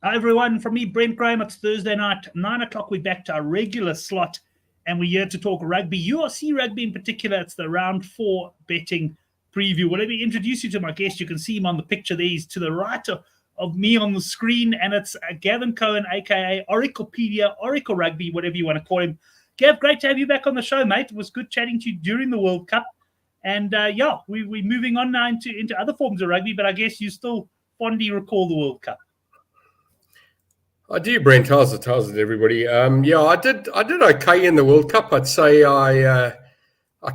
Hi everyone, from me, Brent Graham. It's Thursday night, 9 o'clock. We're back to our regular slot, and we're here to talk rugby, URC rugby in particular. It's the round 4 betting preview. Well, let me introduce you to my guest. You can see him on the picture there. He's to the right of me on the screen, and it's Gavin Cohen, aka Oraclepedia, Oracle Rugby, whatever you want to call him. Gav, great to have you back on the show, mate. It was good chatting to you during the World Cup. And we're moving on now into other forms of rugby, but I guess you still fondly recall the World Cup. I do, Brent. How's it, everybody? I did okay in the World Cup. I'd say I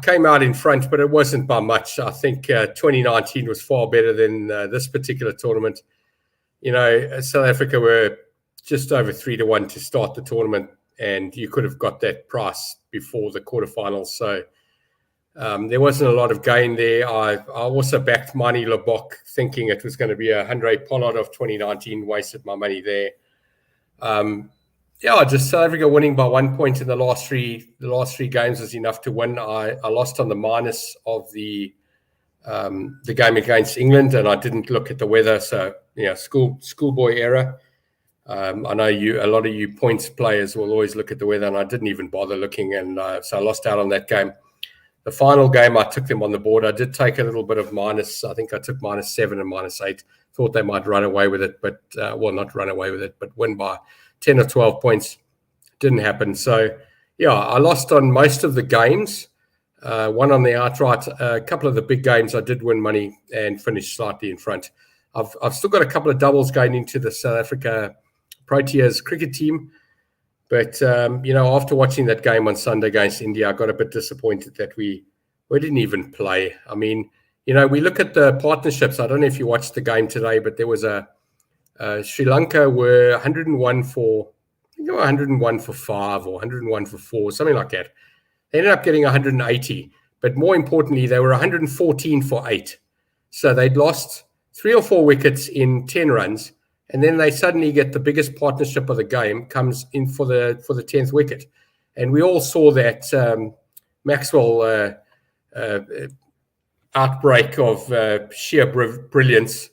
came out in front, but it wasn't by much. I think 2019 was far better than this particular tournament. You know, South Africa were just over 3-1 to start the tournament, and you could have got that price before the quarterfinals. So there wasn't a lot of gain there. I also backed Mani Lebok, thinking it was going to be a Andre Pollard of 2019. Wasted my money there. Just South Africa winning by 1 point in the last three games was enough to win. I lost on the minus of the game against England, and I didn't look at the weather. So schoolboy error. I know a lot of you points players will always look at the weather, and I didn't even bother looking, and so I lost out on that game. The final game, I took them on the board. I did take a little bit of minus. I think I took -7 and -8. Thought they might run away with it, but not run away with it, but win by 10 or 12 points. Didn't happen. So, I lost on most of the games. One on the outright. A couple of the big games, I did win money and finished slightly in front. I've still got a couple of doubles going into the South Africa Proteas cricket team. But, after watching that game on Sunday against India, I got a bit disappointed that we didn't even play. I mean, we look at the partnerships. I don't know if you watched the game today, but there was Sri Lanka were 101 for 5 or 101 for 4, something like that. They ended up getting 180. But more importantly, they were 114 for 8. So they'd lost 3 or 4 wickets in 10 runs. And then they suddenly get the biggest partnership of the game, comes in for the 10th wicket. And we all saw that Maxwell outbreak of sheer brilliance.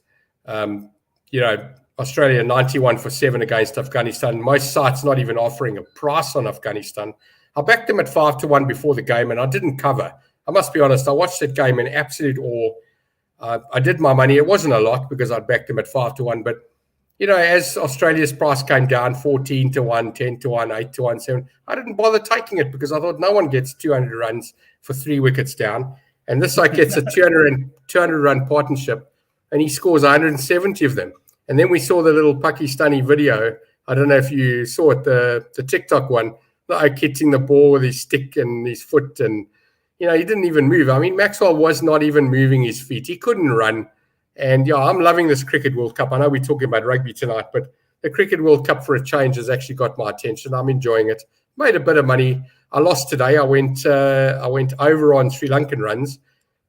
Australia 91 for 7 against Afghanistan. Most sites not even offering a price on Afghanistan. I backed them at 5-1 before the game, and I didn't cover. I must be honest, I watched that game in absolute awe. I did my money. It wasn't a lot because I'd backed them at 5-1, but as Australia's price came down 14-1, 10-1, 8-1, 7, I didn't bother taking it because I thought no one gets 200 runs for 3 wickets down. And this side gets a 200 run partnership, and he scores 170 of them. And then we saw the little Pakistani video. I don't know if you saw it, the TikTok one, like hitting the ball with his stick and his foot. And, he didn't even move. I mean, Maxwell was not even moving his feet. He couldn't run. And I'm loving this Cricket World Cup. I know we're talking about rugby tonight, but the Cricket World Cup for a change has actually got my attention. I'm enjoying it. Made a bit of money. I lost today. I went over on Sri Lankan runs,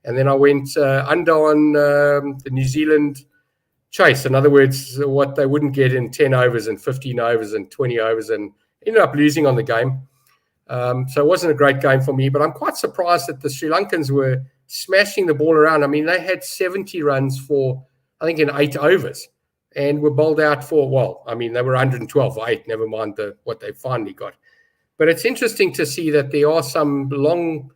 and then I went under on the New Zealand chase. In other words, what they wouldn't get in 10 overs and 15 overs and 20 overs, and ended up losing on the game. So it wasn't a great game for me, but I'm quite surprised that the Sri Lankans were smashing the ball around. I mean, they had 70 runs for, I think, in 8 overs, and were bowled out for, they were 112 for 8, never mind what they finally got. But it's interesting to see that there are some long,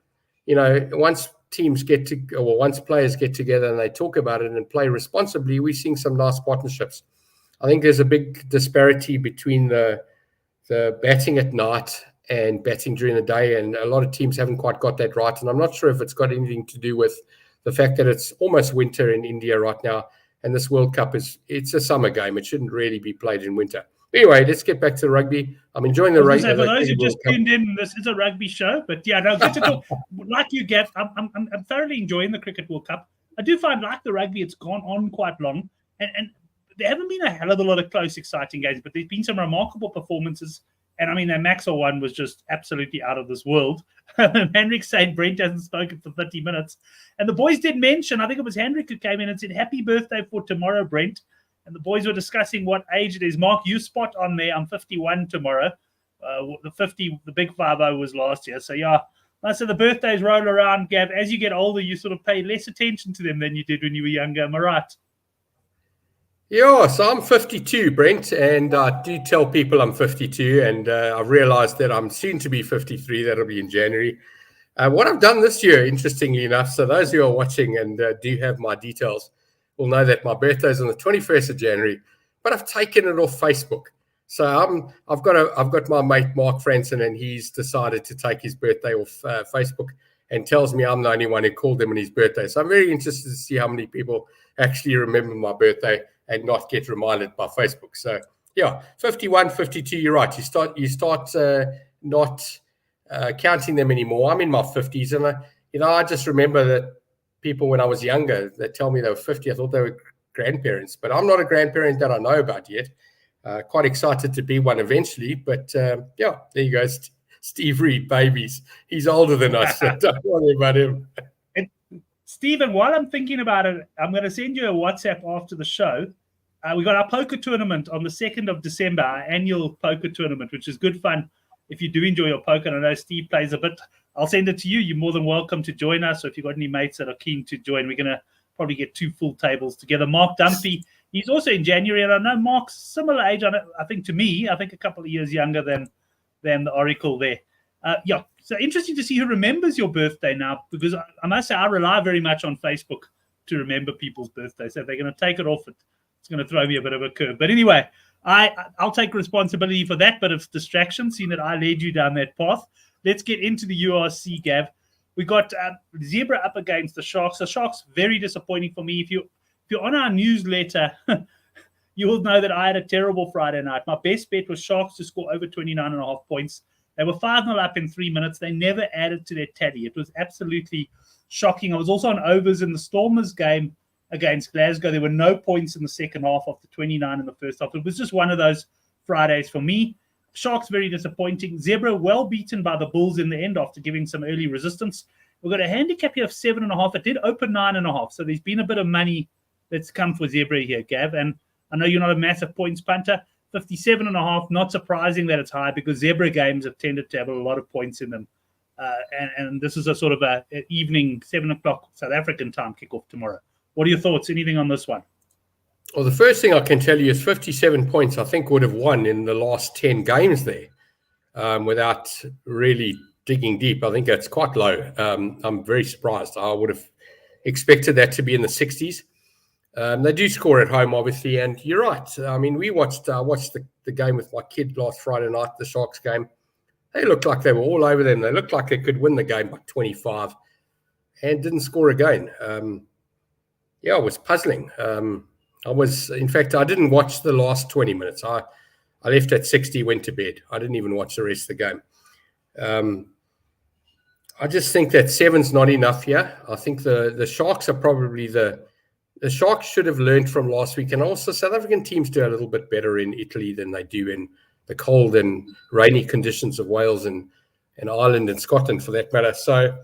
once players get together and they talk about it and play responsibly, we're seeing some nice partnerships. I think there's a big disparity between the batting at night and batting during the day, and a lot of teams haven't quite got that right. And I'm not sure if it's got anything to do with the fact that it's almost winter in India right now, and this World Cup it's a summer game. It shouldn't really be played in winter. Anyway, let's get back to the rugby. I'm enjoying the rugby. For those who just tuned in, this is a rugby show, but good to talk. Like you, Gav, I'm thoroughly enjoying the Cricket World Cup. I do find, like the rugby, it's gone on quite long, and there haven't been a hell of a lot of close, exciting games, but there's been some remarkable performances. And I mean, that Maxwell one was just absolutely out of this world. Hendrik saying Brent hasn't spoken for 30 minutes. And the boys did mention, I think it was Hendrik who came in and said, happy birthday for tomorrow, Brent. And the boys were discussing what age it is. Mark, you spot on there. I'm 51 tomorrow. The big 50 was last year. So, so the birthdays roll around, Gav. As you get older, you sort of pay less attention to them than you did when you were younger. Am I right? Yeah, so I'm 52, Brent, and I do tell people I'm 52, and I've realized that I'm soon to be 53. That'll be in January. What I've done this year, interestingly enough, so those who are watching and do have my details will know that my birthday is on the 21st of January, but I've taken it off Facebook. So I've got my mate Mark Franson, and he's decided to take his birthday off Facebook, and tells me I'm the only one who called him on his birthday. So I'm very interested to see how many people actually remember my birthday and not get reminded by Facebook. So yeah, 51, 52, you're right. You start not counting them anymore. I'm in my 50s, and I just remember that people when I was younger, they tell me they were 50. I thought they were grandparents, but I'm not a grandparent that I know about yet. Quite excited to be one eventually, but yeah, there you go. Steve Reed, babies. He's older than us, so don't worry about him. Stephen, while I'm thinking about it, I'm going to send you a WhatsApp after the show. We got our poker tournament on the 2nd of December, our annual poker tournament, which is good fun if you do enjoy your poker. And I know Steve plays a bit. I'll send it to you. You're more than welcome to join us. So if you've got any mates that are keen to join, we're going to probably get 2 full tables together. Mark Dunphy, he's also in January. And I know Mark's similar age, I think, to me. I think a couple of years younger than the Oracle there. Yeah, so interesting to see who remembers your birthday now, because I must say I rely very much on Facebook to remember people's birthdays. So if they're going to take it off, it's going to throw me a bit of a curve. But anyway, I'll take responsibility for that bit of distraction, seeing that I led you down that path. Let's get into the URC, Gav. We got Zebra up against the Sharks. The Sharks, very disappointing for me. If you're on our newsletter, you will know that I had a terrible Friday night. My best bet was Sharks to score over 29.5 points. They were 5-0 up in 3 minutes. They never added to their tally. It was absolutely shocking. I was also on overs in the Stormers game against Glasgow. There were no points in the second half after 29 in the first half. It was just one of those Fridays for me. Sharks, very disappointing. Zebra, well beaten by the Bulls in the end after giving some early resistance. We've got a handicap here of 7.5. It did open 9.5. So there's been a bit of money that's come for Zebra here, Gav. And I know you're not a massive points punter. 57.5, not surprising that it's high, because Zebra games have tended to have a lot of points in them. And this is a sort of an evening, 7 o'clock South African time kickoff tomorrow. What are your thoughts? Anything on this one? Well, the first thing I can tell you is 57 points, I think, would have won in the last 10 games there without really digging deep. I think that's quite low. I'm very surprised. I would have expected that to be in the 60s. They do score at home, obviously, and you're right. I mean, I watched the game with my kid last Friday night, the Sharks game. They looked like they were all over them. They looked like they could win the game by 25 and didn't score again. Yeah, it was puzzling. In fact, I didn't watch the last 20 minutes. I left at 60, went to bed. I didn't even watch the rest of the game. I just think that 7's not enough here. I think the Sharks are probably the Sharks should have learned from last week, and also South African teams do a little bit better in Italy than they do in the cold and rainy conditions of Wales and Ireland and Scotland, for that matter. So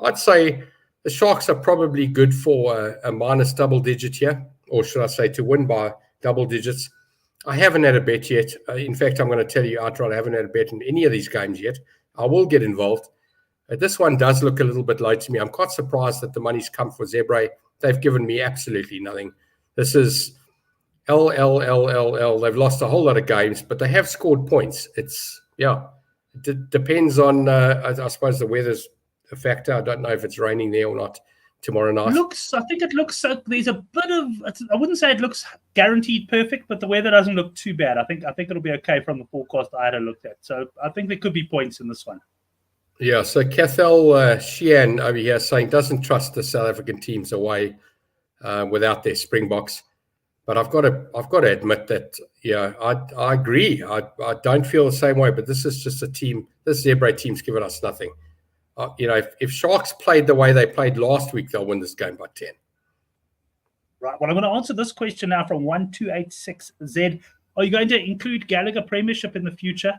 I'd say the Sharks are probably good for a minus double digit here, or should I say to win by double digits. I haven't had a bet yet. In fact, I'm going to tell you outright, I haven't had a bet in any of these games yet. I will get involved. This one does look a little bit low to me. I'm quite surprised that the money's come for Zebra. They've given me absolutely nothing. This is L. They've lost a whole lot of games, but they have scored points. It depends on, I suppose the weather's a factor. I don't know if it's raining there or not tomorrow night. I think it looks, there's a bit of, I wouldn't say it looks guaranteed perfect, but the weather doesn't look too bad. I think it'll be okay from the forecast I had looked at. So I think there could be points in this one. Yeah, so Cathal Sheehan over here saying doesn't trust the South African teams away without their Springboks. But I've got to admit that, yeah, I agree. I don't feel the same way, but this is just a team. This Zebra team's given us nothing. If Sharks played the way they played last week, they'll win this game by 10. Right. Well, I'm going to answer this question now from 1286Z. Are you going to include Gallagher Premiership in the future?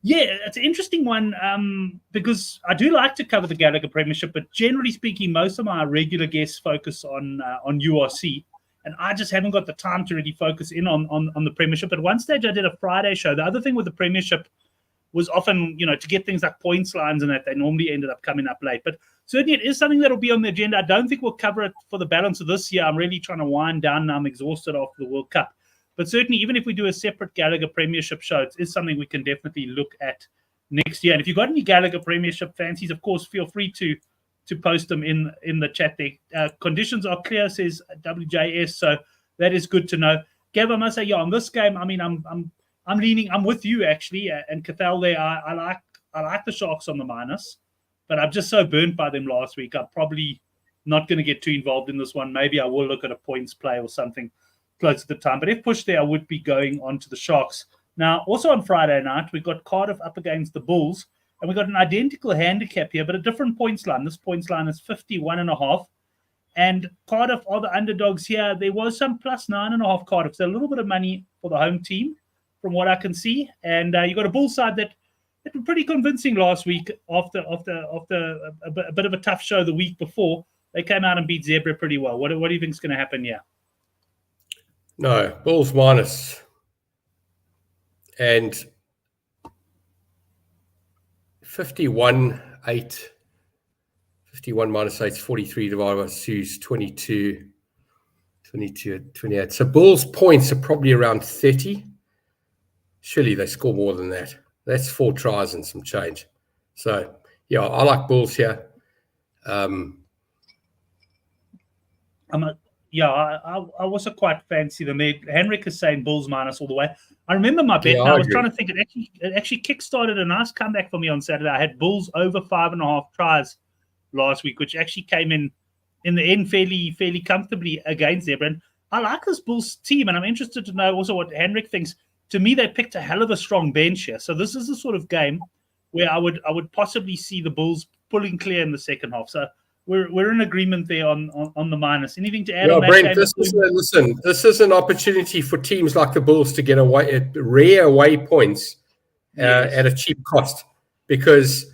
Yeah, it's an interesting one because I do like to cover the Gallagher Premiership, but generally speaking, most of my regular guests focus on URC, and I just haven't got the time to really focus in on the Premiership. At one stage, I did a Friday show. The other thing with the Premiership was often, to get things like points lines and that, they normally ended up coming up late. But certainly it is something that will be on the agenda. I don't think we'll cover it for the balance of this year. I'm really trying to wind down now. I'm exhausted after the World Cup. But certainly, even if we do a separate Gallagher Premiership show, it is something we can definitely look at next year. And if you've got any Gallagher Premiership fancies, of course, feel free to post them in the chat there. Conditions are clear, says WJS, so that is good to know. Gav, I must say, on this game, I mean, I'm with you actually, and Cathal there. I like the Sharks on the minus, but I'm just so burnt by them last week. I'm probably not going to get too involved in this one. Maybe I will look at a points play or something close to the time. But if pushed there, I would be going on to the Sharks. Now, also on Friday night, we've got Cardiff up against the Bulls. And we've got an identical handicap here, but a different points line. This points line is 51.5. And Cardiff are the underdogs here. There was some plus 9.5 Cardiff. So a little bit of money for the home team from what I can see. And you got a Bulls side that were pretty convincing last week after a bit of a tough show the week before. They came out and beat Zebra pretty well. What do you think is going to happen here? No, Bulls minus. And 51 minus 8 is 43 divided by 2 is 22, 28. So Bulls points are probably around 30. Surely they score more than that. That's 4 tries and some change. So, yeah, I like Bulls here. I also quite fancy them. Henrik is saying Bulls minus all the way. I remember my bet. I was trying to think. It actually kickstarted a nice comeback for me on Saturday. I had Bulls over 5.5 tries last week, which actually came in the end fairly comfortably against Zebra. And I like this Bulls team, and I'm interested to know also what Henrik thinks. To me, they picked a hell of a strong bench here. So this is the sort of game where I would possibly see the Bulls pulling clear in the second half. So we're in agreement there on the minus. Anything to add on that? Brent, this is an opportunity for teams like the Bulls to get rare away points at a cheap cost, because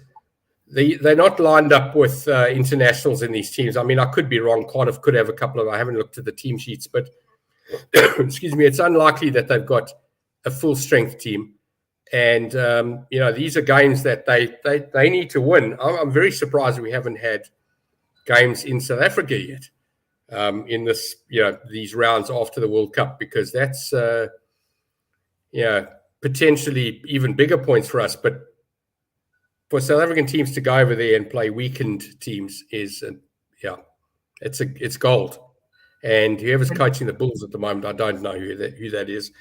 they're not lined up with internationals in these teams. I mean, I could be wrong. Cardiff could have a couple of. I haven't looked at the team sheets, but excuse me, it's unlikely that they've got a full strength team. And these are games that they need to win. I'm very surprised we haven't had games in South Africa yet in this, these rounds after the World Cup, because that's, potentially even bigger points for us. But for South African teams to go over there and play weakened teams is, it's gold. And whoever's coaching the Bulls at the moment, I don't know who that is.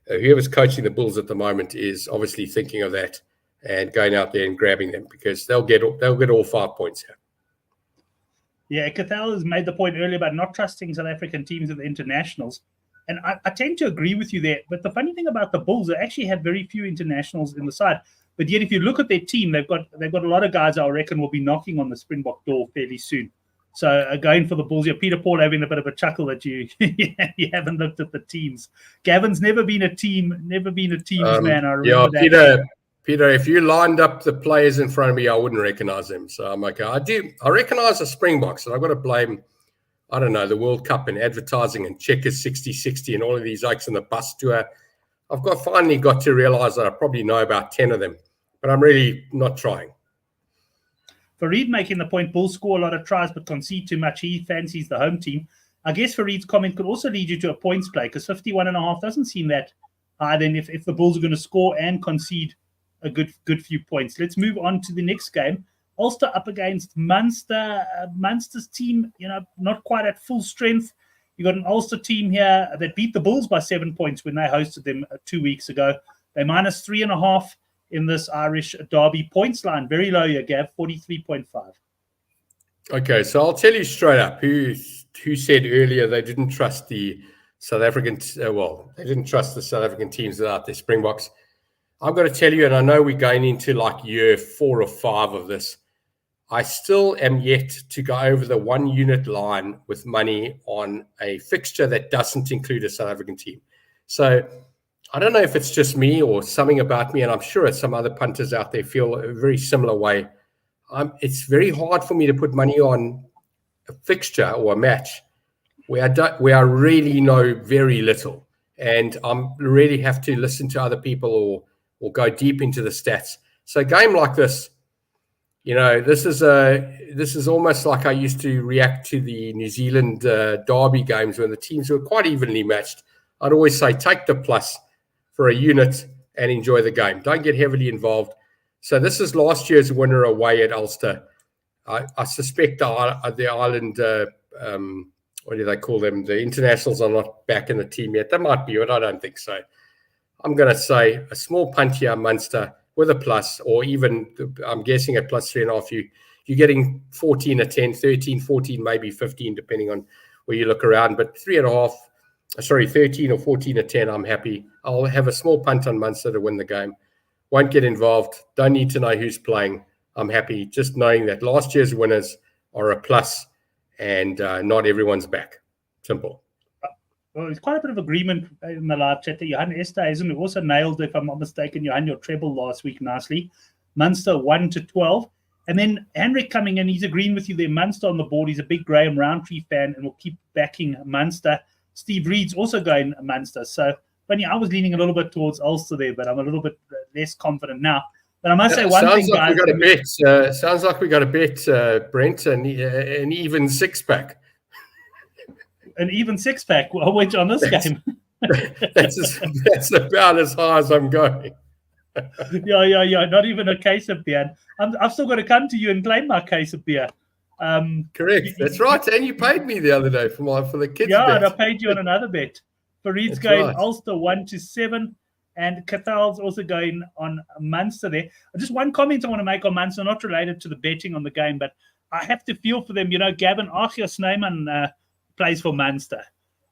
Whoever's coaching the Bulls at the moment is obviously thinking of that and going out there and grabbing them, because they'll get all 5 points here. Yeah, Cathal has made the point earlier about not trusting South African teams at the internationals. And I tend to agree with you there. But the funny thing about the Bulls, they actually had very few internationals in the side. But yet, if you look at their team, they've got a lot of guys I reckon will be knocking on the Springbok door fairly soon. So going for the Bulls here, Peter Paul having a bit of a chuckle that you haven't looked at the teams. Gavin's never been a team's man. I remember that. Peter, if you lined up the players in front of me, I wouldn't recognize them. So I'm okay. I recognize the Springboks, and I've got to blame, I don't know, the World Cup and advertising and Checkers 60-60 and all of these oaks on the bus tour. I've finally got to realize that I probably know about 10 of them, but I'm really not trying. Fareed making the point, Bulls score a lot of tries but concede too much. He fancies the home team. I guess Fareed's comment could also lead you to a points play, because 51.5 doesn't seem that high then if the Bulls are going to score and concede a good few points. Let's move on to the next game. Ulster up against Munster. Munster's team, not quite at full strength. You got an Ulster team here that beat the Bulls by 7 points when they hosted them 2 weeks ago. They're minus 3.5 in this Irish derby. Points line very low here, Gav, 43.5. Okay, so I'll tell you straight up who said earlier they didn't trust the South African. They didn't trust the South African teams without their Springboks. I've got to tell you, and I know we're going into like year 4 or 5 of this, I still am yet to go over the 1 unit line with money on a fixture that doesn't include a South African team. So I don't know if it's just me or something about me, and I'm sure some other punters out there feel a very similar way. It's very hard for me to put money on a fixture or a match where I really know very little, and I really have to listen to other people or go deep into the stats. So a game like this, This is almost like I used to react to the New Zealand derby games when the teams were quite evenly matched. I'd always say take the plus for a unit and enjoy the game. Don't get heavily involved. So this is last year's winner away at Ulster. I suspect the Ireland, what do they call them? The internationals are not back in the team yet. They might be, but I don't think so. I'm going to say a small punt here, Munster, with a plus, or even, I'm guessing at plus 3.5, you're getting 14 or 10, 13, 14, maybe 15, depending on where you look around. But 13 or 14 or 10, I'm happy. I'll have a small punt on Munster to win the game. Won't get involved. Don't need to know who's playing. I'm happy just knowing that last year's winners are a plus and not everyone's back. Simple. Well, there's quite a bit of agreement in the live chat that Johan Esthuizen, who also nailed, if I'm not mistaken, Johan, your treble last week nicely. Munster 1-12. And then Henrik coming in, he's agreeing with you there. Munster on the board. He's a big Graham Roundtree fan and will keep backing Munster. Steve Reed's also going Munster. So, funny, I was leaning a little bit towards Ulster there, but I'm a little bit less confident now. But I must say one thing, guys. Sounds like we got a bet, Brent, an even six-pack. An even six-pack, which on this game. That's about as high as I'm going. Yeah. Not even a case of beer. I've still got to come to you and claim my case of beer. Correct. That's right. And you paid me the other day for the kids. Yeah, bet. And I paid you on another bet. Farid's going right. Ulster 1-7. And Cathal's also going on Munster there. Just one comment I want to make on Munster, not related to the betting on the game, but I have to feel for them. Gavin Snyman plays for Munster.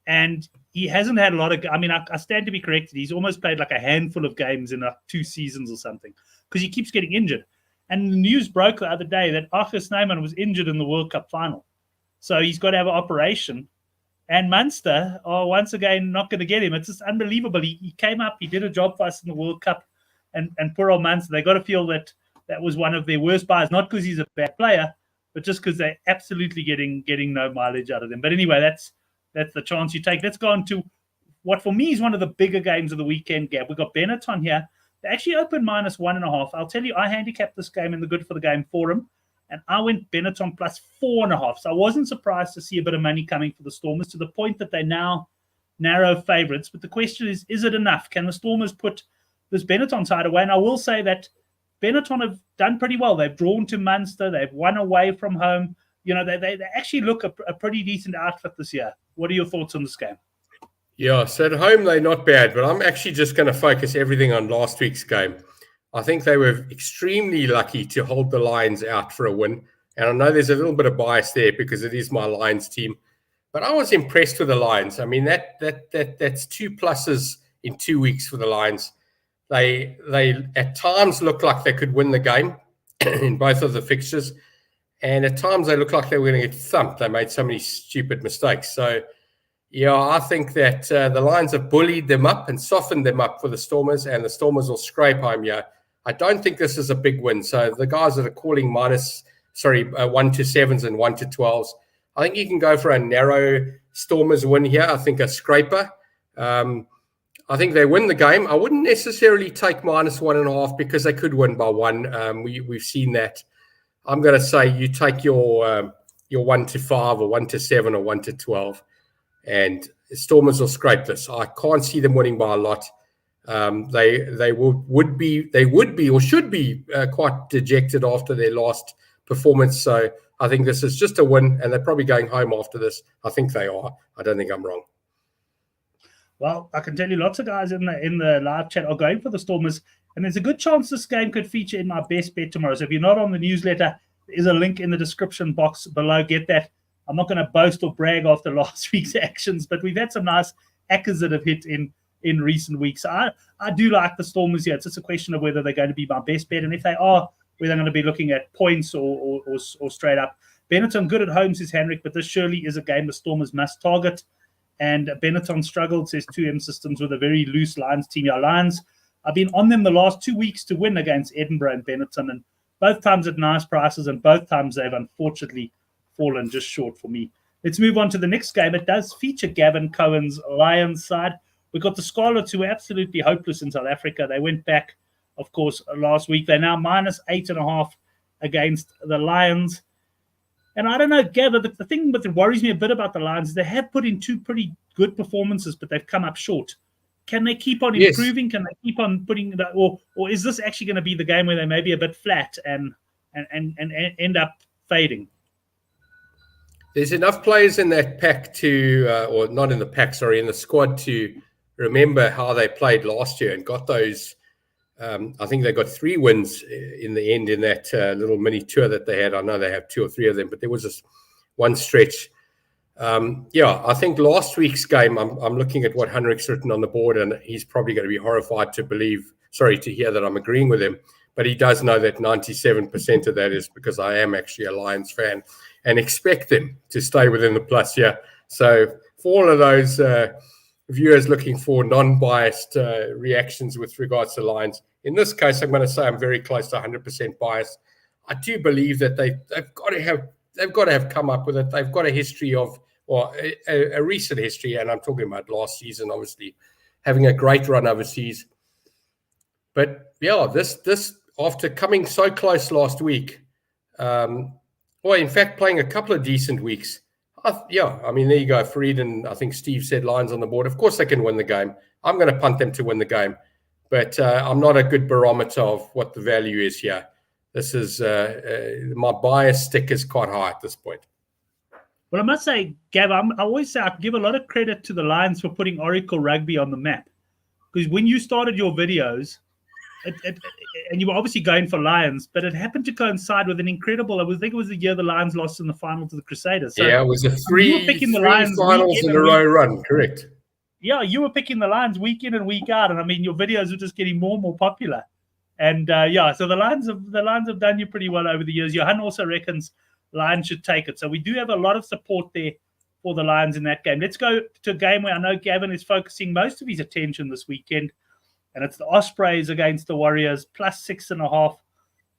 And he hasn't had a lot of... I stand to be corrected. He's almost played like a handful of games in 2 seasons or something because he keeps getting injured. And the news broke the other day that Snyman was injured in the World Cup final. So he's got to have an operation. And Munster are once again not going to get him. It's just unbelievable. He came up, he did a job for us in the World Cup, and poor old Munster, they got to feel that was one of their worst buys, not because he's a bad player, but just because they're absolutely getting no mileage out of them. But anyway, that's the chance you take. Let's go on to what for me is one of the bigger games of the weekend, Gab. We've got Benetton here. They actually opened -1.5. I'll tell you, I handicapped this game in the Good for the Game forum, and I went Benetton plus 4.5. So I wasn't surprised to see a bit of money coming for the Stormers to the point that they now narrow favourites. But the question is it enough? Can the Stormers put this Benetton side away? And I will say that Benetton have done pretty well. They've drawn to Munster. They've won away from home. They actually look a pretty decent outfit this year. What are your thoughts on this game? Yeah, so at home they're not bad, but I'm actually just going to focus everything on last week's game. I think they were extremely lucky to hold the Lions out for a win. And I know there's a little bit of bias there because it is my Lions team. But I was impressed with the Lions. I mean, that's 2 pluses in 2 weeks for the Lions. They at times look like they could win the game in both of the fixtures. And at times they look like they were going to get thumped. They made so many stupid mistakes. So, yeah, I think that the Lions have bullied them up and softened them up for the Stormers, and the Stormers will scrape home here. I don't think this is a big win. So the guys that are calling 1-7s and 1-12s, I think you can go for a narrow Stormers win here. I think a scraper. I think they win the game. I wouldn't necessarily take -1.5 because they could win by 1. We've seen that. I'm going to say you take your 1-5 or 1-7 or 1-12, and Stormers will scrape this. I can't see them winning by a lot. They would be or should be quite dejected after their last performance. So I think this is just a win, and they're probably going home after this. I think they are. I don't think I'm wrong. Well, I can tell you lots of guys in the live chat are going for the Stormers, and there's a good chance this game could feature in my best bet tomorrow. So if you're not on the newsletter, there is a link in the description box below. Get that. I'm not going to boast or brag after last week's actions, but we've had some nice accas that have hit in recent weeks. I do like the Stormers here. It's just a question of whether they're going to be my best bet, and if they are, whether I'm going to be looking at points or straight up. Benetton good at home, says Henrik, but this surely is a game the Stormers must target. And Benetton struggled, says 2M Systems, with a very loose Lions team. Our Lions, I've been on them the last 2 weeks to win against Edinburgh and Benetton, and both times at nice prices, and both times they've unfortunately fallen just short for me. Let's move on to the next game. It does feature Gavin Cohen's Lions side. We've got the Scarlets, who were absolutely hopeless in South Africa. They went back, of course, last week. They're now -8.5 against the Lions. And I don't know, Gav, the thing that worries me a bit about the Lions is they have put in 2 pretty good performances, but they've come up short. Can they keep on improving? Can they keep on putting that, or is this actually going to be the game where they may be a bit flat and end up fading? There's enough players in that pack to, or not in the pack, sorry, in the squad to remember how they played last year and got those. I think they got 3 wins in the end in that little mini tour that they had. I know they have 2 or 3 of them, but there was this one stretch. I think last week's game, I'm looking at what Henrik's written on the board, and he's probably going to be horrified to hear that I'm agreeing with him. But he does know that 97% of that is because I am actually a Lions fan and expect them to stay within the plus here. So for all of those viewers looking for non-biased reactions with regards to Lions, in this case, I'm going to say I'm very close to 100% biased. I do believe that they've got to have come up with it. They've got a history of, or a recent history, and I'm talking about last season, obviously, having a great run overseas. But yeah, this after coming so close last week, in fact, playing a couple of decent weeks. There you go. Fareed and I think Steve said Lions on the board. Of course, they can win the game. I'm going to punt them to win the game, but I'm not a good barometer of what the value is here. This is my bias stick is quite high at this point. Well, I must say, Gav, I always say I give a lot of credit to the Lions for putting Oracle Rugby on the map, because when you started your videos, and you were obviously going for Lions, but it happened to coincide with an incredible. I think it was the year the Lions lost in the final to the Crusaders. So yeah, it was a three finals in a row run, correct? Yeah, you were picking the Lions week in and week out, and I mean your videos were just getting more and more popular. And so the Lions have done you pretty well over the years. Johan also reckons Lions should take it. So we do have a lot of support there for the Lions in that game. Let's go to a game where I know Gavin is focusing most of his attention this weekend. And it's the Ospreys against the Warriors, plus 6.5.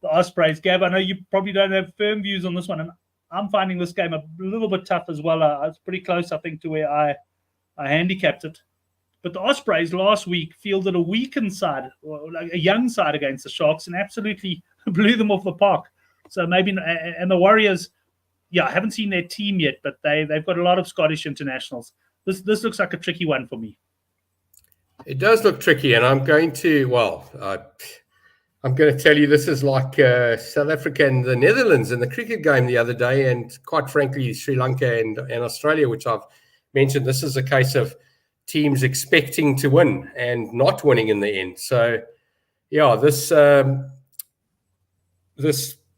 The Ospreys. Gav, I know you probably don't have firm views on this one, and I'm finding this game a little bit tough as well. It's pretty close, I think, to where I handicapped it. But the Ospreys last week fielded a weakened side, or like a young side against the Sharks, and absolutely blew them off the park. So maybe, and the Warriors, I haven't seen their team yet, but they've got a lot of Scottish internationals. This looks like a tricky one for me. It does look tricky, and I'm going to tell you this is like South Africa and the Netherlands in the cricket game the other day, and quite frankly, Sri Lanka and Australia, which I've mentioned. This is a case of teams expecting to win and not winning in the end. So, this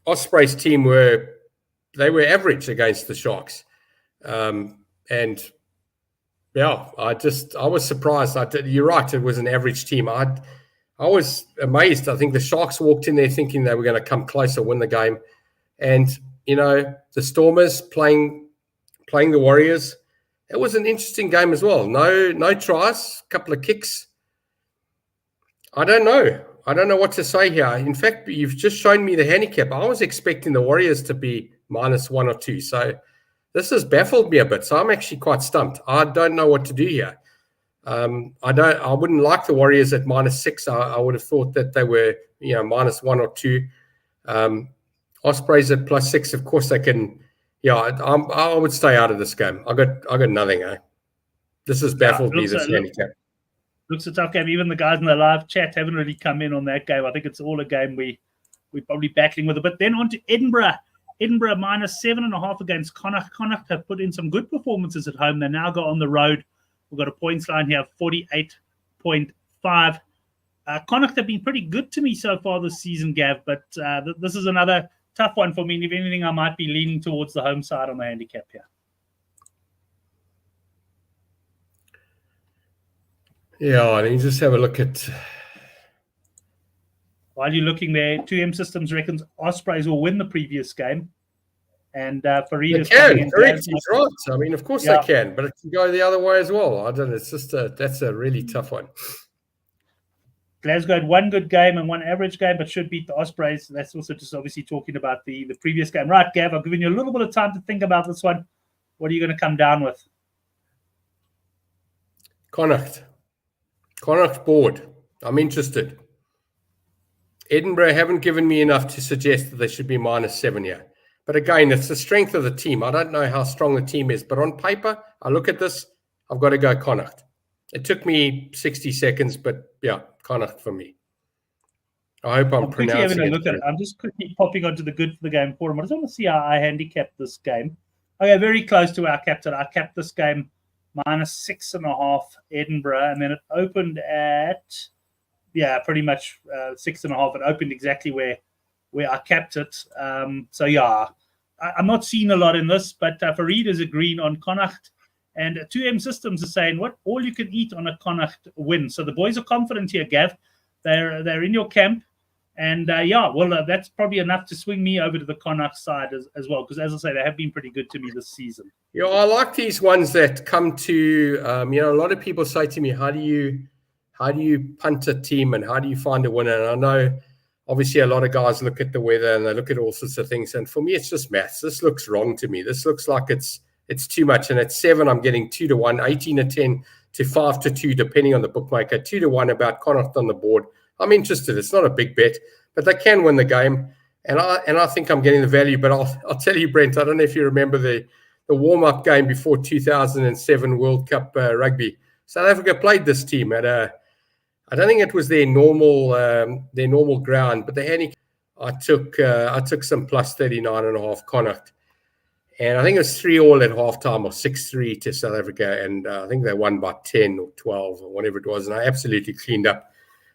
Ospreys team were average against the Sharks, I was surprised. You're right. It was an average team. I was amazed. I think the Sharks walked in there thinking they were going to come close or win the game. And, the Stormers playing the Warriors, it was an interesting game as well. No tries, a couple of kicks. I don't know. I don't know what to say here. In fact, you've just shown me the handicap. I was expecting the Warriors to be -1 or 2. So this has baffled me a bit. So I'm actually quite stumped. I don't know what to do here. I wouldn't like the Warriors at -6. I would have thought that they were, -1 or 2. Ospreys at +6. Of course they can. I would stay out of this game. I got nothing. This has baffled me. This handicap looks a tough game. Even the guys in the live chat haven't really come in on that game. I think it's all a game we're probably battling with it. But then on to Edinburgh. Edinburgh -7.5 against Connacht. Connacht have put in some good performances at home. They now go on the road. We've got a points line here of 48.5. Connacht have been pretty good to me so far this season, Gav, but this is another tough one for me. And if anything, I might be leaning towards the home side on the handicap here. Yeah, let me just have a look at... While you're looking there, 2M Systems reckons Ospreys will win the previous game. And Fareed is can, correct. He's right. I mean, of course they can, but it can go the other way as well. I don't know. It's just that's a really tough one. Glasgow had one good game and one average game, but should beat the Ospreys. That's also just obviously talking about the previous game. Right, Gav, I've given you a little bit of time to think about this one. What are you going to come down with? Connacht board. I'm interested. Edinburgh haven't given me enough to suggest that they should be -7 here. But again, it's the strength of the team. I don't know how strong the team is, but on paper, I look at this, I've got to go Connacht. It took me 60 seconds, but yeah, Connacht for me. I hope I'm quickly pronouncing having a look at it. I'm just quickly popping onto the Good for the Game forum. I just want to see how I handicapped this game. Okay, very close to our captain. I capped this game -6.5 Edinburgh, and then it opened at pretty much 6.5. It opened exactly where I capped it. So yeah, I'm not seeing a lot in this, but Farid is agreeing on Connacht, and 2M Systems is saying what all you can eat on a Connacht win. So the boys are confident here, Gav. They're in your camp. And that's probably enough to swing me over to the Connacht side as well, because as I say, they have been pretty good to me this season. Yeah, I like these ones that come to, a lot of people say to me, how do you punt a team and how do you find a winner? And I know obviously a lot of guys look at the weather and they look at all sorts of things. And for me, it's just maths. This looks wrong to me. This looks like it's too much. And at 7, I'm getting 2-1, 18-10 to 5-2, depending on the bookmaker, 2-1 about Connacht on the board. I'm interested. It's not a big bet, but they can win the game, and I think I'm getting the value. But I'll tell you, Brent, I don't know if you remember the warm-up game before 2007 World Cup rugby. South Africa played this team at I don't think it was their normal ground, but the handicap. I took some +39.5 Connacht, and I think it was 3-3 at halftime or 6-3 to South Africa, and I think they won by 10 or 12 or whatever it was, and I absolutely cleaned up.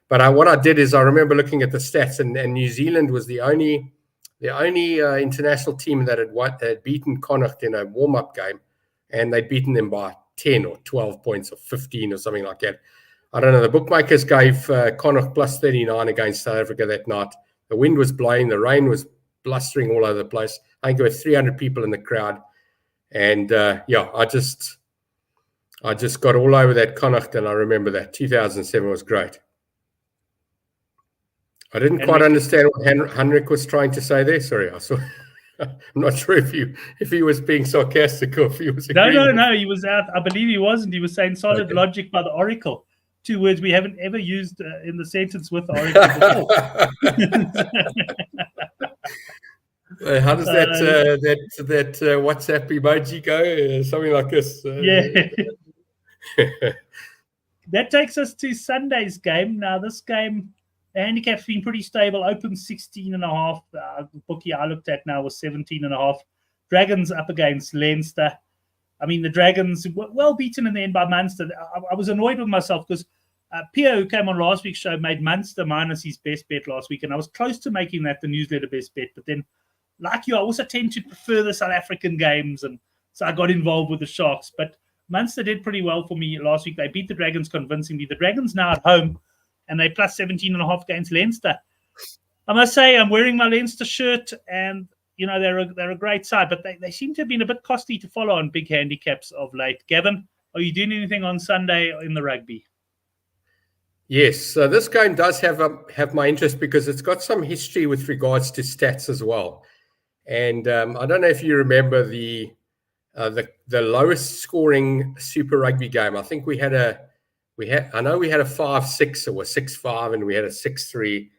But what I did is I remember looking at the stats, and New Zealand was the only international team that had beaten Connacht in a warm-up game, and they'd beaten them by 10 or 12 points or 15 or something like that. I don't know. The bookmakers gave Connacht +39 against South Africa that night. The wind was blowing, the rain was blustering all over the place. I think there were 300 people in the crowd, and I just got all over that Connacht, and I remember that 2007 was great. I didn't quite understand what Henrik was trying to say there. Sorry, I'm not sure if he was being sarcastic or if he was agreeing. No. He was out. I believe he wasn't. He was saying solid logic by the Oracle. 2 words we haven't ever used in the sentence with the Oracle before. How does that WhatsApp emoji go? Something like this. That takes us to Sunday's game. Now, this game, the handicap's been pretty stable. Open 16.5. The bookie I looked at now was 17.5. Dragons up against Leinster. I mean, the Dragons well beaten in the end by Munster. I was annoyed with myself because Pierre, who came on last week's show, made Munster minus his best bet last week, and I was close to making that the newsletter best bet. But then, like you, I also tend to prefer the South African games, and so I got involved with the Sharks. But Munster did pretty well for me last week. They beat the Dragons convincingly. The Dragons now at home, and they +17.5 against Leinster. I must say, I'm wearing my Leinster shirt, and they're a great side, but they seem to have been a bit costly to follow on big handicaps of late. Gavin, are you doing anything on Sunday in the rugby? Yes, so this game does have my interest because it's got some history with regards to stats as well. And I don't know if you remember the lowest scoring Super Rugby game. I think we had a 5-6 or a 6-5, and we had a 6-3.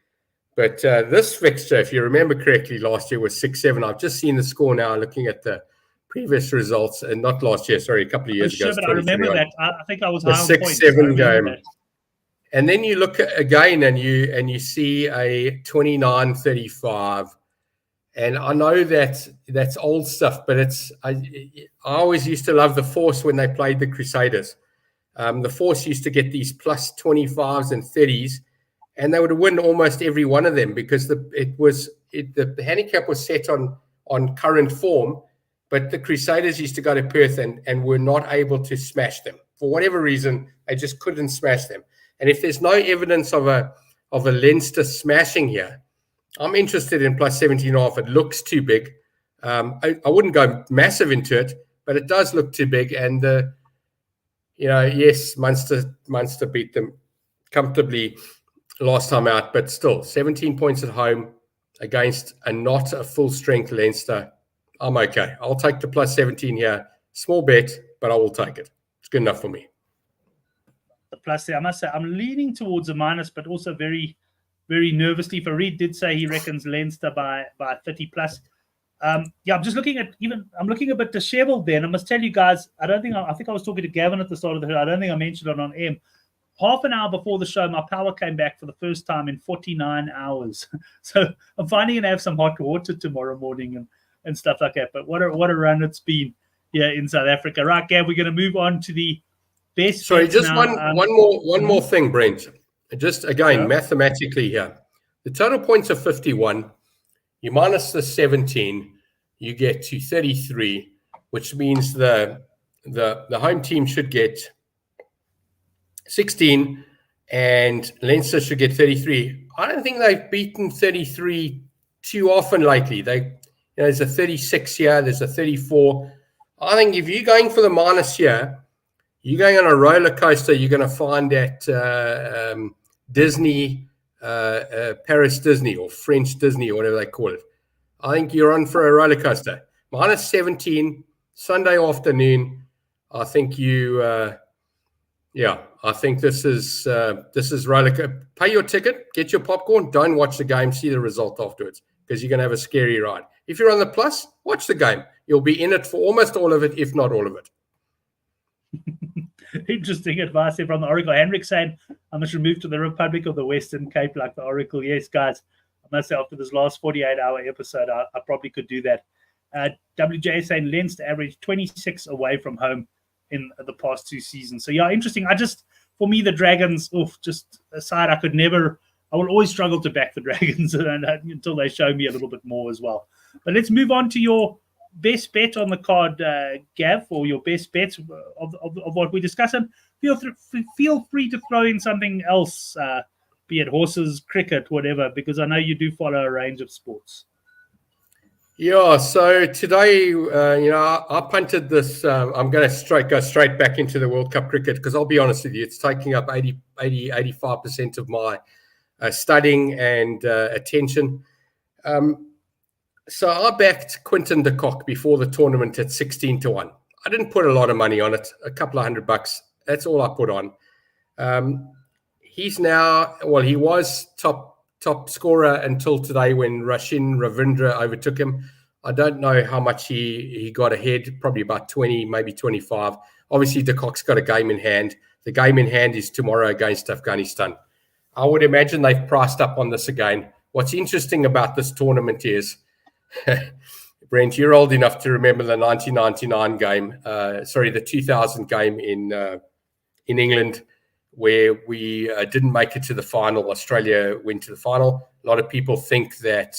But this fixture, if you remember correctly, last year was 6-7. I've just seen the score now, looking at the previous results, and not last year, sorry, a couple of years ago. But I remember that. I think I was the high on 6-7 game. That. And then you look at, again, and you see a 29-35. And I know that's old stuff, but I always used to love the Force when they played the Crusaders. The Force used to get these +25s and 30s, and they would win almost every one of them because the handicap was set on current form, but the Crusaders used to go to Perth and were not able to smash them. For whatever reason, they just couldn't smash them. And if there's no evidence of a Leinster smashing here, I'm interested in +17.5. It looks too big. I wouldn't go massive into it, but it does look too big. And yes, Munster beat them comfortably last time out, but still 17 points at home against not a full strength Leinster. I'm okay. I'll take the +17 here. Small bet, but I will take it. It's good enough for me. The plus there, I must say, I'm leaning towards a minus, but also very very nervously. Farid did say he reckons Leinster by 30 plus. I'm just looking at I'm looking a bit disheveled there. And I must tell you guys, I think I was talking to Gavin at the start of the show. I don't think I mentioned it on M. Half an hour before the show, my power came back for the first time in 49 hours. So I'm finally going to have some hot water tomorrow morning and stuff like that. But what a run it's been here in South Africa. Right, Gav, we're going to move on to the best. Sorry, just now. one more thing, Brent. Just again, mathematically here. The total points are 51. You minus the 17, you get to 33, which means the home team should get 16 and Leinster should get 33. I don't think they've beaten 33 too often lately. There's a 36 here, there's a 34. I think if you're going for the minus here, you're going on a roller coaster. You're going to find at Disney, Paris Disney or French Disney or whatever they call it. I think you're on for a roller coaster. Minus 17, Sunday afternoon. I think I think this is roller coaster. Pay your ticket, get your popcorn, don't watch the game, see the result afterwards, because you're going to have a scary ride. If you're on the plus, watch the game. You'll be in it for almost all of it, if not all of it. Interesting advice here from the Oracle. Henrik saying, I must remove to the Republic of the Western Cape like the Oracle. Yes, guys, I must say after this last 48-hour episode, I probably could do that. WJ saying Leinster averaged 26 away from home in the past 2 seasons. So, yeah, interesting. For me, the Dragons, just aside, I will always struggle to back the Dragons until they show me a little bit more as well. But let's move on to your best bet on the card, Gav, or your best bets of what we're discussing. Feel free to throw in something else, be it horses, cricket, whatever, because I know you do follow a range of sports. Yeah, so today, I punted this. I'm going to go straight back into the World Cup cricket because I'll be honest with you, it's taking up 85% of my studying and attention. So I backed Quinton de Kock before the tournament at 16-1. I didn't put a lot of money on it, a couple of $100. That's all I put on. He's now, he was top scorer until today when Rashin Ravindra overtook him. I don't know how much he got ahead, probably about 20, maybe 25. Obviously, de Kock's got a game in hand. The game in hand is tomorrow against Afghanistan. I would imagine they've priced up on this again. What's interesting about this tournament is, Brent, you're old enough to remember the 1999 game, the 2000 game in England, where we didn't make it to the final. Australia went to the final. A lot of people think that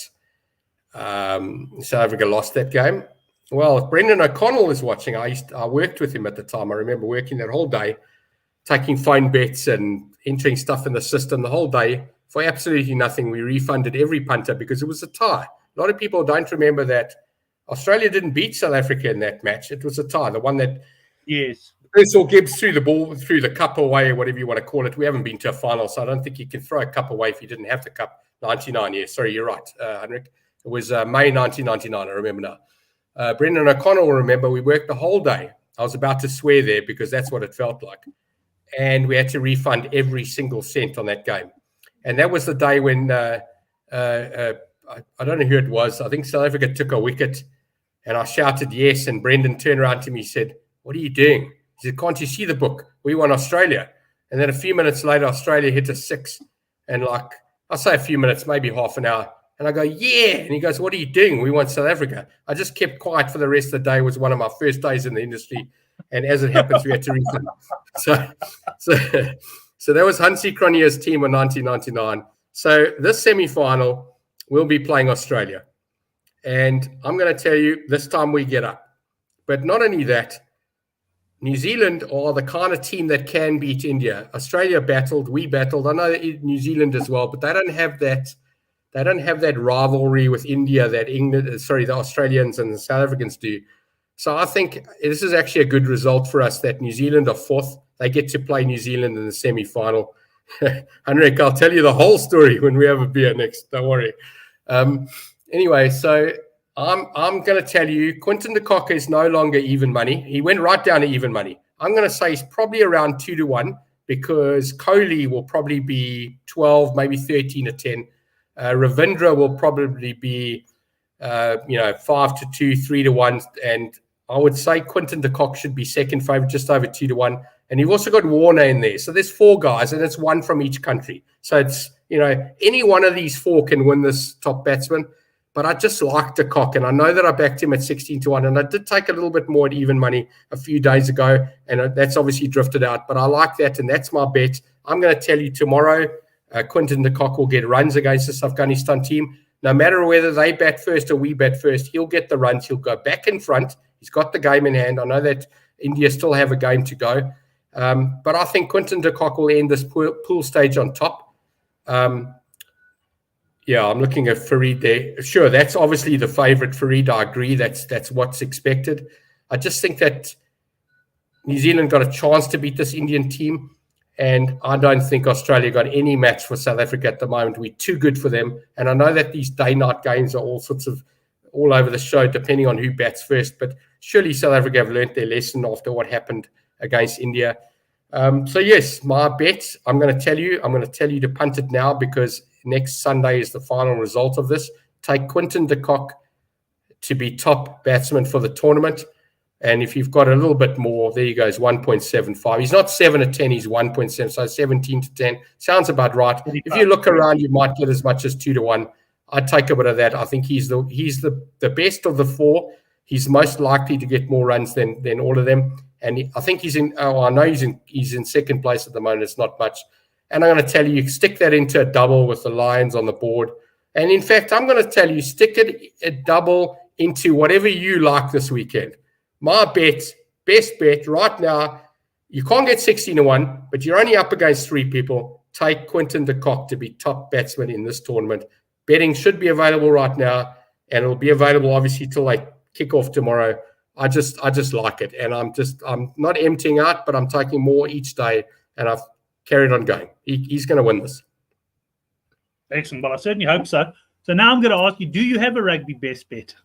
South Africa lost that game. Well, if Brendan O'Connell is watching, I worked with him at the time. I remember working that whole day, taking phone bets and entering stuff in the system the whole day for absolutely nothing. We refunded every punter because it was a tie. A lot of people don't remember that Australia didn't beat South Africa in that match. It was a tie, the one that Chris or Gibbs threw the ball, threw the cup away, or whatever you want to call it. We haven't been to a final, so I don't think you can throw a cup away if you didn't have the cup. 99, yeah. Sorry, you're right, Henrik. It was May 1999, I remember now. Brendan O'Connell will remember we worked the whole day. I was about to swear there because that's what it felt like. And we had to refund every single cent on that game. And that was the day when I don't know who it was. I think South Africa took a wicket and I shouted yes. And Brendan turned around to me and said, "What are you doing?" He said, "Can't you see the book? We won Australia." And then a few minutes later, Australia hit a 6. And I'll say a few minutes, maybe half an hour. And I go, "Yeah." And he goes, "What are you doing? We won South Africa." I just kept quiet for the rest of the day. It was one of my first days in the industry. And as it happens, we had to refund. So that was Hansie Cronje's team in 1999. So this semi-final, we'll be playing Australia. And I'm going to tell you, this time we get up. But not only that, New Zealand are the kind of team that can beat India. Australia battled, we battled. I know New Zealand as well, but they don't have that. They don't have that rivalry with India that the Australians and the South Africans do. So I think this is actually a good result for us that New Zealand are fourth. They get to play New Zealand in the semi-final. Henrik, I'll tell you the whole story when we have a beer next. Don't worry. Anyway, so I'm going to tell you, Quinton de Kock is no longer even money. He went right down to even money. I'm going to say he's probably around 2-1, because Kohli will probably be 12, maybe 13 or 10. Ravindra will probably be, 5-2, 3-1. And I would say Quinton de Kock should be second favorite, just over 2-1. And you've also got Warner in there. So there's 4 guys, and it's 1 from each country. So it's, any one of these 4 can win this top batsman. But I just like de Kock, and I know that I backed him at 16-1, and I did take a little bit more at even money a few days ago, and that's obviously drifted out. But I like that, and that's my bet. I'm going to tell you tomorrow, Quinton de Kock will get runs against this Afghanistan team. No matter whether they bat first or we bat first, he'll get the runs. He'll go back in front. He's got the game in hand. I know that India still have a game to go. But I think Quinton de Kock will end this pool stage on top. I'm looking at Farid there. Sure, that's obviously the favourite, Farid. I agree. That's what's expected. I just think that New Zealand got a chance to beat this Indian team, and I don't think Australia got any match for South Africa at the moment. We're too good for them. And I know that these day-night games are all sorts of all over the show, depending on who bats first. But surely South Africa have learnt their lesson after what happened against India. So yes, my bet, I'm going to tell you to punt it now, because next Sunday is the final result of this. Take Quinton de Kock to be top batsman for the tournament. And if you've got a little bit more, there you go, it's 1.75. He's not 7-10, he's 1.7, so 17-10. Sounds about right. If you look around, you might get as much as 2-1. I'd take a bit of that. I think he's the best of the 4. He's most likely to get more runs than all of them. And I think he's in second place at the moment. It's not much. And I'm going to tell you, stick that into a double with the Lions on the board. And in fact, I'm going to tell you, stick a double into whatever you like this weekend. My best bet right now, you can't get 16-1, but you're only up against 3 people. Take Quinton de Kock to be top batsman in this tournament. Betting should be available right now, and it'll be available obviously till like kick off tomorrow. I just like it, and I'm not emptying out, but I'm taking more each day, and I've carried on going. He's going to win this. Excellent. Well, I certainly hope so. So now I'm going to ask you: do you have a rugby best bet?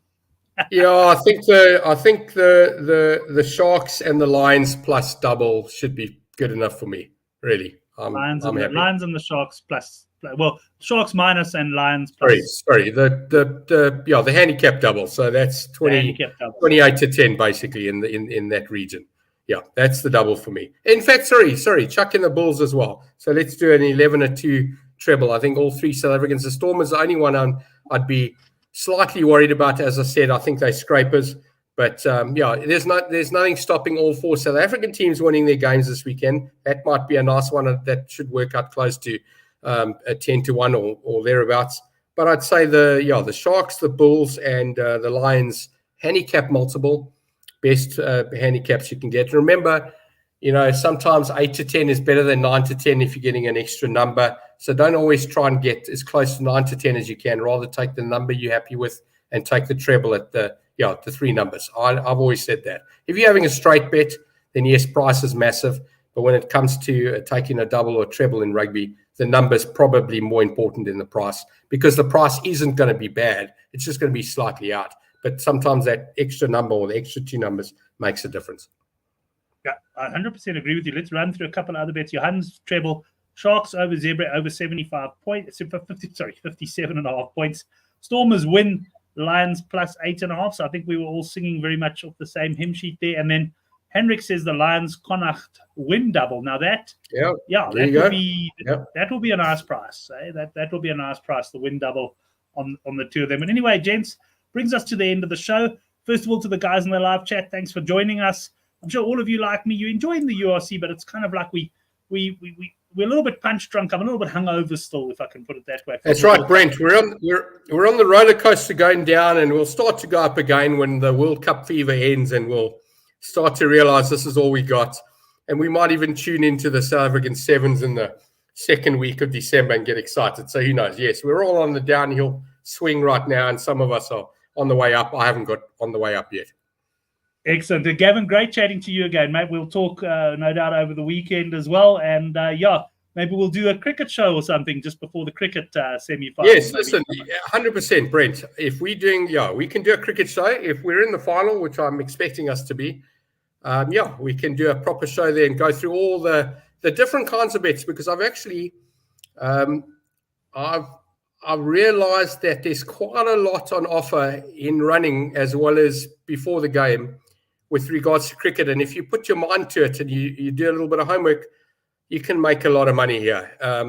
Yeah, I think the Sharks and the Lions plus double should be good enough for me. Really, Lions and the Sharks plus. Well, Sharks minus and Lions plus. Sorry. The handicap double. So that's 28-10 basically in that region. Yeah, that's the double for me. In fact, sorry, chuck in the Bulls as well. So let's do an 11-2 treble. I think all 3 South Africans. The Storm is the only one I'd be slightly worried about. As I said, I think they're scrapers. But there's nothing stopping all 4 South African teams winning their games this weekend. That might be a nice one that should work out close to a 10-1 or thereabouts. But I'd say the Sharks, the Bulls, and the Lions handicap multiple, best handicaps you can get. Remember, sometimes 8-10 is better than 9-10 if you're getting an extra number. So don't always try and get as close to 9-10 as you can. Rather take the number you're happy with and take the treble at the 3 numbers. I've always said that. If you're having a straight bet, then yes, price is massive. But when it comes to taking a double or treble in rugby, the number's probably more important than the price, because the price isn't going to be bad. It's just going to be slightly out. But sometimes that extra number or the extra 2 numbers makes a difference. Yeah, I 100% agree with you. Let's run through a couple of other bets. Johannes treble, Sharks over Zebra over 75 points, 57.5 points. Stormers win, Lions plus 8.5. So I think we were all singing very much off the same hymn sheet there. And then Henrik says the Lions Connacht win double. Now that will be a nice price. That will be a nice price, the win double on the 2 of them. And anyway, gents, brings us to the end of the show. First of all, to the guys in the live chat, thanks for joining us. I'm sure all of you, like me, you're enjoying the URC, but it's kind of like we're a little bit punch drunk. I'm a little bit hungover still, if I can put it that way. That's right, Brent. We're on the roller coaster going down, and we'll start to go up again when the World Cup fever ends, and we'll start to realize this is all we got. And we might even tune into the South African Sevens in the second week of December and get excited. So who knows? Yes, we're all on the downhill swing right now, and some of us are on the way up. I haven't got on the way up yet. Excellent. Gavin, great chatting to you again, mate. We'll talk, no doubt, over the weekend as well. And, maybe we'll do a cricket show or something just before the cricket semi-final. Yes, listen, 100%, Brent. If we're doing, we can do a cricket show. If we're in the final, which I'm expecting us to be, we can do a proper show there and go through all the the different kinds of bets, because I've actually I've realized that there's quite a lot on offer in running as well as before the game with regards to cricket. And if you put your mind to it and you do a little bit of homework, you can make a lot of money here. A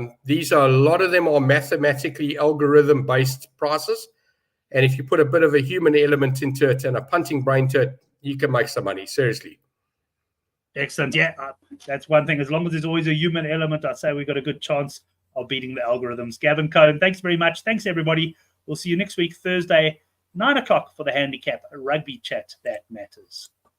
lot of them are mathematically algorithm-based prices. And if you put a bit of a human element into it and a punting brain to it, you can make some money, seriously. Excellent. Yeah, that's one thing. As long as there's always a human element, I say we've got a good chance of beating the algorithms. Gavin Cohen, thanks very much. Thanks, everybody. We'll see you next week, Thursday, 9 o'clock for the Handicap Rugby Chat That Matters.